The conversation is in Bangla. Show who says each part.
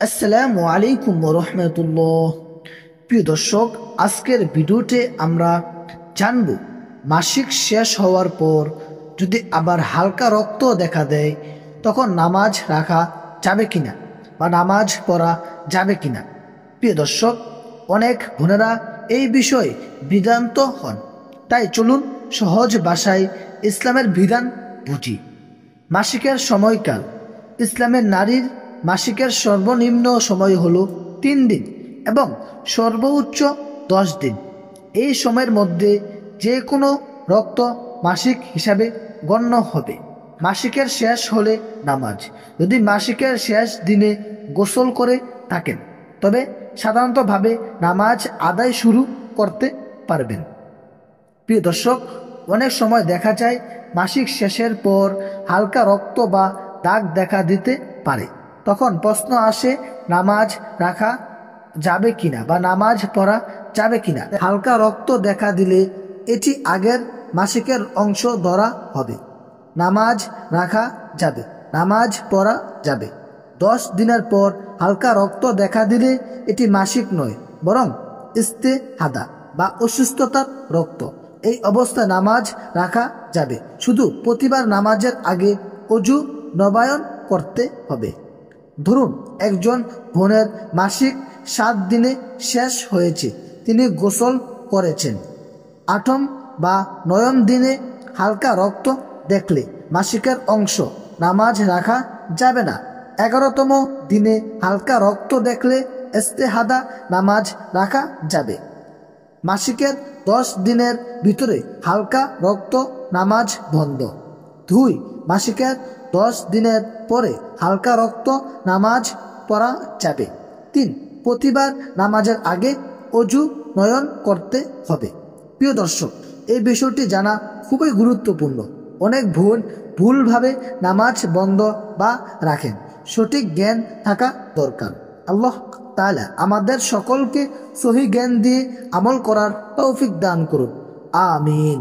Speaker 1: আসসালামু আলাইকুম রহমতুল্লাহ। প্রিয় দর্শক, আজকের ভিডিওতে আমরা জানব মাসিক শেষ হওয়ার পর যদি আবার হালকা রক্ত দেখা দেয় তখন নামাজ রাখা যাবে কিনা বা নামাজ পড়া যাবে কিনা। প্রিয় দর্শক, অনেক বোনেরা এই বিষয়ে বিভ্রান্ত হন, তাই চলুন সহজ ভাষায় ইসলামের বিধান বুঝি। মাসিকের সময়কাল। ইসলামের নারীর মাসিকের সর্বনিম্ন সময় হলো 3 দিন এবং সর্বোচ্চ 10 দিন। এই সময়ের মধ্যে যে কোনো রক্ত মাসিক হিসাবে গণ্য হবে। মাসিকের শেষ হলে নামাজ। যদি মাসিকের শেষ দিনে গোসল করে থাকেন তবে সাধারণতভাবে নামাজ আদায় শুরু করতে পারবেন। প্রিয় দর্শক, অনেক সময় দেখা যায় মাসিক শেষের পর হালকা রক্ত বা দাগ দেখা দিতে পারে। তখন প্রশ্ন আসে নামাজ রাখা যাবে কিনা বা নামাজ পড়া যাবে কিনা। হালকা রক্ত দেখা দিলে এটি আগের মাসিকের অংশ ধরা হবে। নামাজ রাখা যাবে, নামাজ পড়া যাবে। 10 দিনের পর হালকা রক্ত দেখা দিলে এটি মাসিক নয়, বরং ইস্তেহাদা বা অসুস্থতার রক্ত। এই অবস্থায় নামাজ রাখা যাবে। শুধু প্রতিবার নামাজের আগে অজু নবায়ন করতে হবে। ধরুন একজন বোনের মাসিক 7 দিনে শেষ হয়েছে, তিনি গোসল করেছেন। 8ম বা 9ম দিনে হালকা রক্ত দেখলে মাসিকের অংশ, নামাজ রাখা যাবে না। 11তম দিনে হালকা রক্ত দেখলে ইস্তেহাদা, নামাজ রাখা যাবে। মাসিকের 10 দিনের ভিতরে হালকা রক্ত, নামাজ বন্ধ। 2. মাসিকের 10 দিনের পরে হালকা রক্ত, নামাজ পড়া যাবে। 3. প্রতিবার নামাজের আগে অজু নয়ন করতে হবে। প্রিয় দর্শক, এই বিষয়টি জানা খুবই গুরুত্বপূর্ণ। অনেক ভুলভাবে নামাজ বন্ধ বা রাখেন। সঠিক জ্ঞান থাকা দরকার। আল্লাহ তাআলা আমাদের সকলকে সহি জ্ঞান দিয়ে আমল করার তৌফিক দান করুন। আমিন।